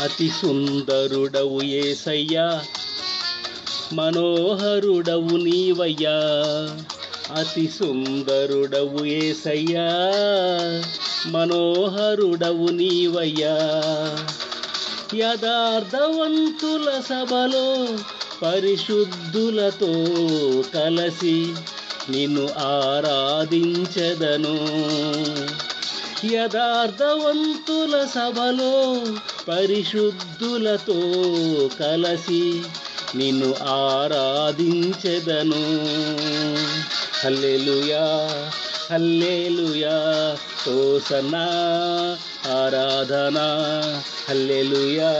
అతి సుందరుడవు యేసయ్యా, మనోహరుడవు నీవయ్యా. అతి సుందరుడవు యేసయ్యా, మనోహరుడవు నీవయ్యా. యథార్థవంతుల సభలో పరిశుద్ధులతో కలసి నిన్ను ఆరాధించెదను. యథార్థవంతుల సభలో పరిశుద్ధులతో కలసి నిన్ను ఆరాధించెదను. హల్లెలూయా హల్లెలూయా హోసన్నా ఆరాధనా. హల్లెలూయా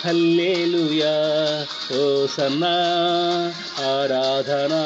హల్లెలూయా హోసన్నా ఆరాధనా.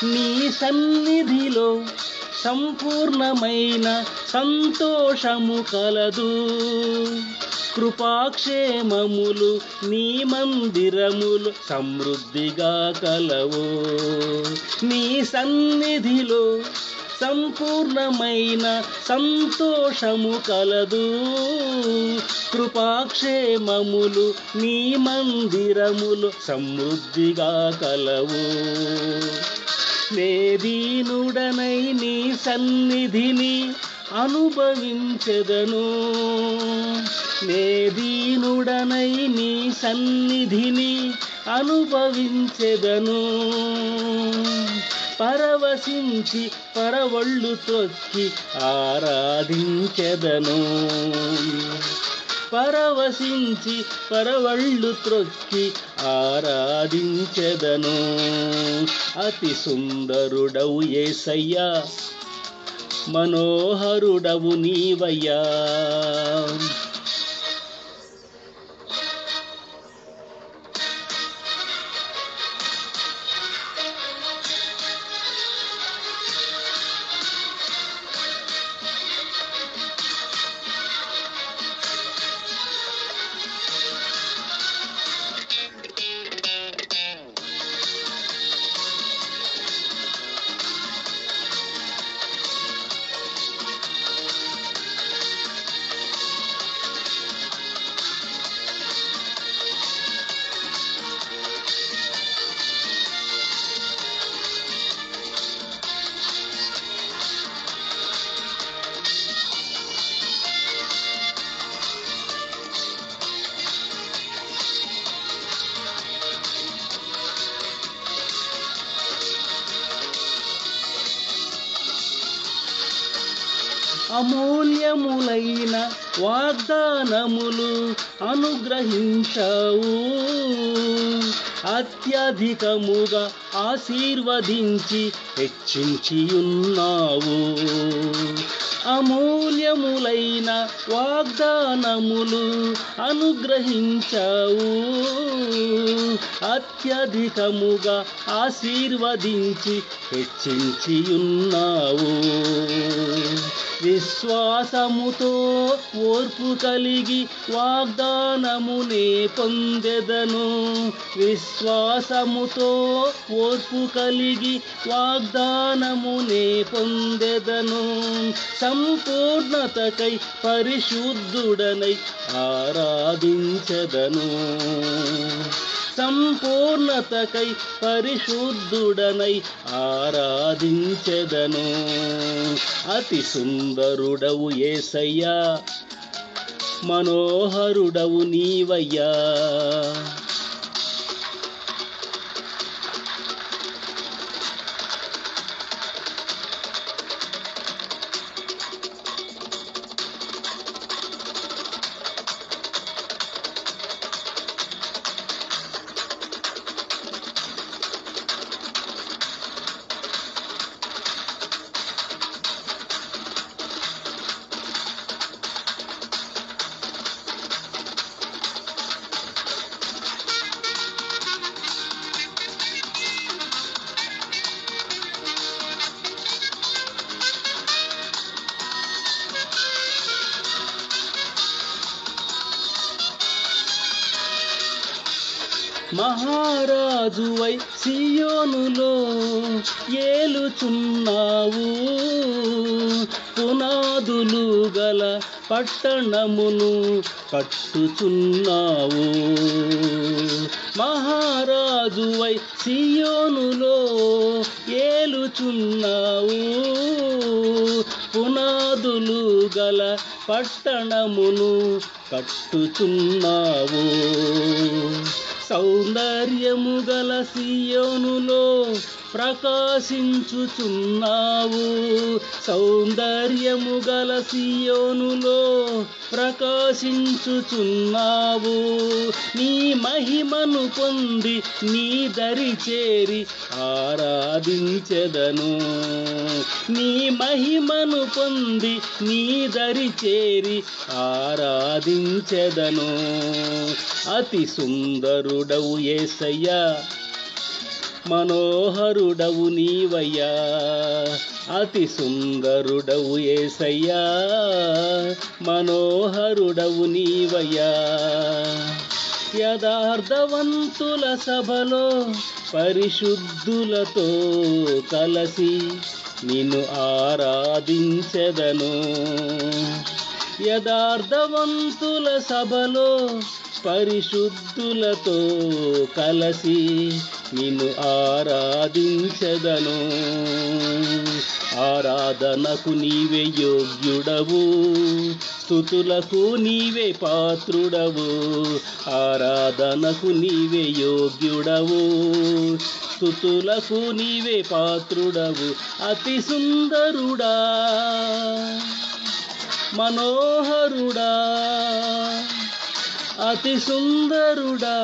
నీ సన్నిధిలో సంపూర్ణమైన సంతోషము కలదు. కృపాక్షేమములు నీ మందిరములు సమృద్ధిగా కలవు. నీ సన్నిధిలో సంపూర్ణమైన సంతోషము కలదు. కృపాక్షేమములు నీ మందిరములు సమృద్ధిగా కలవు. నేదీనుడనై నీ సన్నిధిని అనుభవించెదను. నేదీనుడనై నీ సన్నిధిని అనుభవించెదను. పరవశించి పరవళ్ళు త్రొక్కి ఆరాధించెదను. పరవశించి పరవళ్ళు త్రొక్కి ఆరాధించెదను. అతి సుందరుడవు యేసయ్యా, మనోహరుడవు నీవయ్యా. అమూల్యములైన వాగ్దానములు అనుగ్రహించావు. అత్యధికముగా ఆశీర్వదించి హెచ్చించి ఉన్నావు. అమూల్యములైన వాగ్దానములు అనుగ్రహించావు. అత్యధికముగా ఆశీర్వదించి హెచ్చించి ఉన్నావు. విశ్వాసముతో ఓర్పు కలిగి వాగ్దానమునే పొందెదను. విశ్వాసముతో ఓర్పు కలిగి వాగ్దానమునే పొందెదను. సంపూర్ణతకై పరిశుద్ధుడనై ఆరాధించెదను. సంపూర్ణతకై పరిశుద్ధుడనై ఆరాధించెదను. అతి సుందరుడవు యేసయ్యా, మనోహరుడవు నీవయ్యా. మహారాజువై సియోనులో ఏలుచున్నావు, పునాదులు గల పట్టణమును కట్టుచున్నావు. మహారాజువై సియోనులో ఏలుచున్నావు, పునాదులు గల పట్టణమును కట్టుచున్నావు. సౌందర్యము గల సియోనులో ప్రకాశించుచున్నావు, సౌందర్యము గల సియోనులో ప్రకాశించుచున్నావు. నీ మహిమను పొంది నీ దరి చేరి ఆరాధించెదను, నీ మహిమను పొంది నీ దరి చేరి ఆరాధించెదను. అతి సుందరుడవు యేసయ్యా, మనోహరుడవు నీవయ్యా. అతి సుందరుడవు యేసయ్యా, మనోహరుడవు నీవయ్యా. యథార్థవంతుల సభలో పరిశుద్ధులతో కలసి నిన్ను ఆరాధించెదను. యథార్థవంతుల సభలో పరిశుద్ధులతో కలసి నిన్ను ఆరాధించెదను. ఆరాధనకు నీవే యోగ్యుడవు, స్తుతులకు నీవే పాత్రుడవు. ఆరాధనకు నీవే యోగ్యుడవు, స్తుతులకు నీవే పాత్రుడవు. అతి సుందరుడా, మనోహరుడా, అతి సుందరుడా,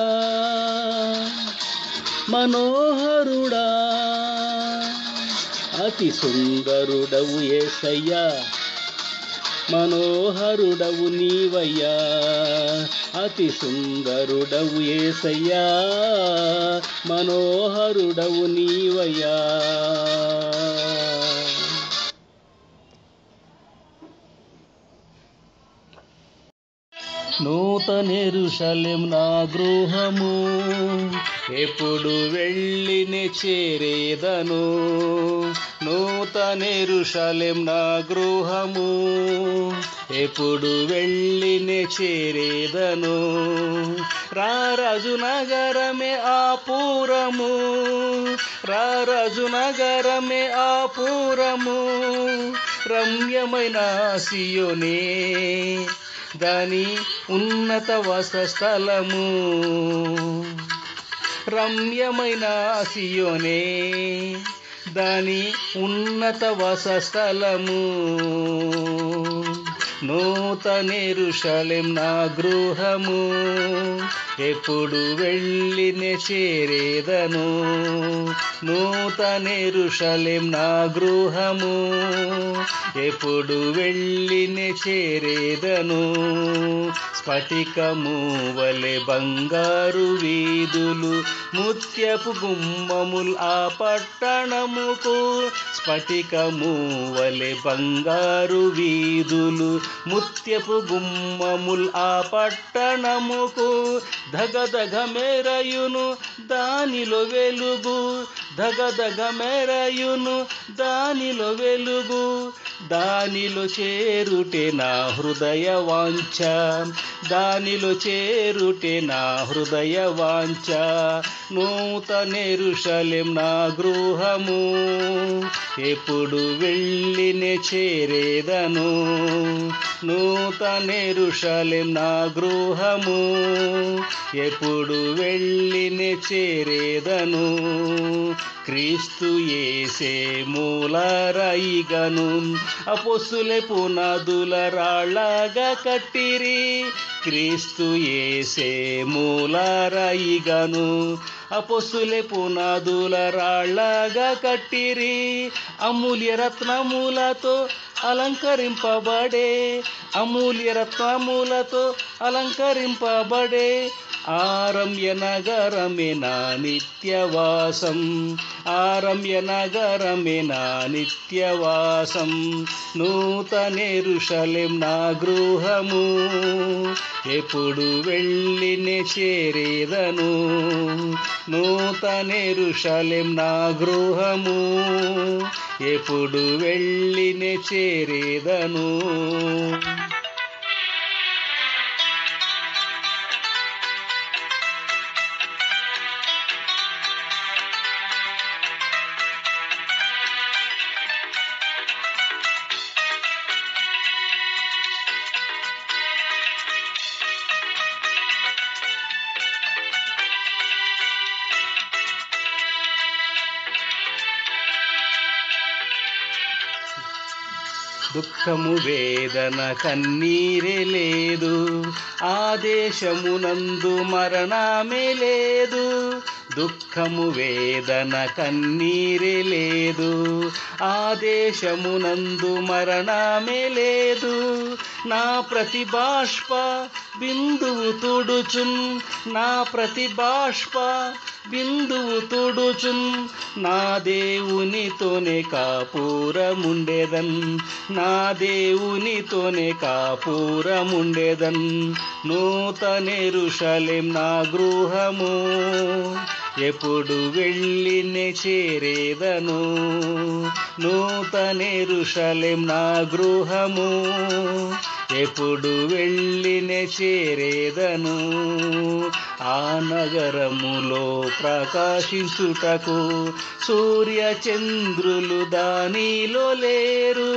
మనోహరుడా. అతి సుందరుడవు యేసయ్యా, మనోహరుడవు నీవయ్యా. అతి సుందరుడవు యేసయ్యా, మనోహరుడవు నీవయ్యా. నూతన యెరూషలేము నా గృహము, ఎప్పుడు వెళ్ళినే చేరేదను. నూతన యెరూషలేము నా గృహము, ఎప్పుడు వెళ్ళినే చేరేదను. రారాజు నగరమే ఆపురము, రారాజు నగరమే ఆపురము. రమ్యమైన సియోనే దాని ఉన్నత వాసస్థలము, రమ్యమైన సియోనే దాని ఉన్నత వాసస్థలము. నూతన యెరూషలేము నా గృహము, ఎప్పుడు వెళ్ళినే చేరేదను. నూతన యెరూషలేము నా గృహము, ఎప్పుడు వెళ్ళినే చేరేదను. స్ఫటికము వలె బంగారు వీధులు, ముత్యపు గుమ్మములు ఆ పట్టణముకు. స్ఫటికము వలె బంగారు వీధులు, ముత్యపు గుమ్మములు ఆ పట్టణముకు. ధగధగ మెరయును దానిలో వెలుగు, ధగధగ మెరయును దానిలో వెలుగు, దానిలో చేరుటే నా హృదయ వాంఛ, దానిలో చేరుటే నా హృదయ వాంఛ. నూతన యెరూషలేం నా గృహము, ఎప్పుడు వెళ్ళినే చేరేదను. నూతన యెరూషలేం నా గృహము, ఎప్పుడు వెళ్ళినే చేరేదను. క్రీస్తు యేసే మూలరాయిగను, అపొస్తలులే పునాదుల రాళ్ళగా కట్టిరి. క్రీస్తు యేసే మూలరాయిగను, అపొస్తలులే పునాదుల రాళ్ళగా కట్టిరి. అమూల్య రత్నములతో అలంకరింపబడే, అమూల్య రత్నములతో అలంకరింపబడే ఆరమ్య నగరమే నా నిత్యవాసం, ఆరమ్య నగరమే నా నిత్యవాసం. నూతన యెరూషలేం నా గృహము, ఎప్పుడు వెళ్ళినే చేరేదను. నూతన యెరూషలేం నా గృహము, ఎప్పుడు వెళ్ళినే చేరేదను. దుఃఖము వేదన కన్నీరే లేదు, ఆ దేశమునందు మరణమే లేదు. దుఃఖము వేదన కన్నీరే లేదు, ఆ దేశమునందు మరణమే లేదు. నా ప్రతి బాష్ప బిందువు తుడుచున్, నా ప్రతి బాష్ప బిందువు తుడుచున్. నా దేవునితోనే కాపురముండెదన్, నా దేవునితోనే కాపురముండెదన్. నూతన యెరూషలేం నా గృహము, ఎప్పుడు వెళ్ళినే చేరేదను. నూతన యెరూషలేం నా గృహము, ఎప్పుడు వెళ్ళినే చేరేదను. ఆ నగరములో ప్రకాశించుటకు సూర్య చంద్రులు దానిలో లేరు.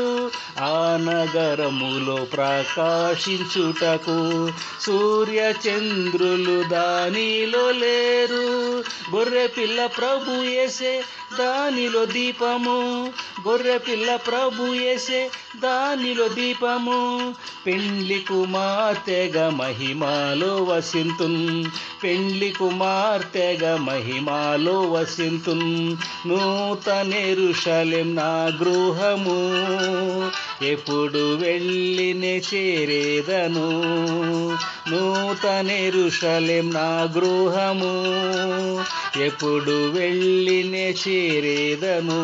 ఆ నగరములో ప్రకాశించుటకు సూర్య చంద్రులు దానిలో లేరు. గొర్రె పిల్ల ప్రభు యేసే దానిలో దీపము, గొర్రె పిల్ల ప్రభు యేసే దానిలో దీపము. పెండ్లి కుమార్తెగా మహిమలో వసింతున్, పెండ్లి కుమార్తెగా మహిమలో వసింతున్. నూతన యెరూషలేం నా గృహము, ఎప్పుడు వెళ్ళినే చేరేదను. నూతన యెరూషలేం నా గృహము, ఎప్పుడు వెళ్ళినే చేరేదను.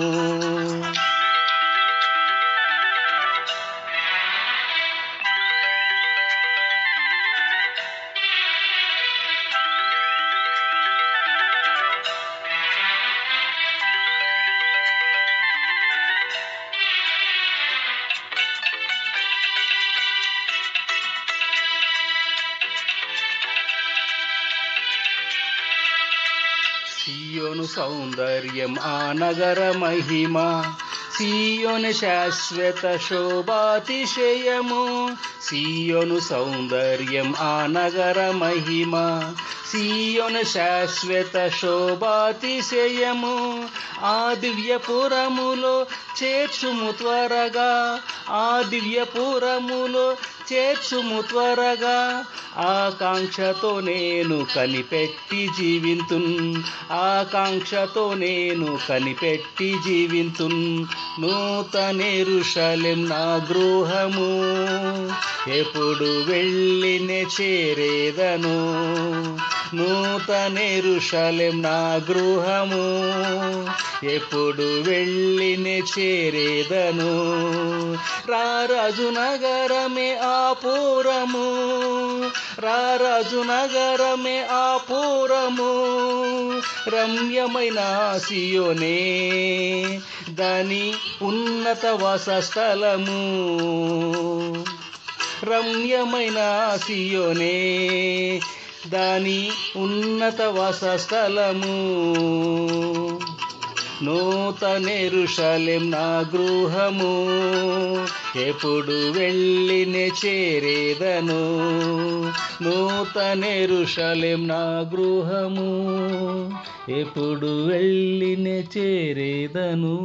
సియోను సౌందర్యం ఆ నగర మహిమ, సియోను శాశ్వత శోభాతిశయము. సియోను సౌందర్యం ఆ నగర మహిమ, సియోను శాశ్వత శోభాతిశయము. ఆ దివ్యపురములో చేర్చుము త్వరగా, ఆ దివ్యపురములో చేర్చుము త్వరగా. ఆకాంక్షతో నేను కనిపెట్టి జీవింతున్, ఆకాంక్షతో నేను కనిపెట్టి జీవింతున్. నూతన యెరూషలేం నా గృహము, ఎప్పుడు వెళ్ళినే చేరేదను. నూతనెరుషలేం నా గృహము, ఎప్పుడు వెళ్ళినే చేరేదను. రారాజు నగరమే ఆపురము, రారాజు నగరమే ఆపురము, రమ్యమైన సియోనే దాని ఉన్నత వాసస్థలము. రమ్యమైన సియోనే దాని ఉన్నత వాసస్థలము. నూతనెరుషలేం నా గృహము, ఎప్పుడు వెళ్ళినే చేరేదను. నూతనెరుషలేం నా గృహము, ఎప్పుడు వెళ్ళినే చేరేదను.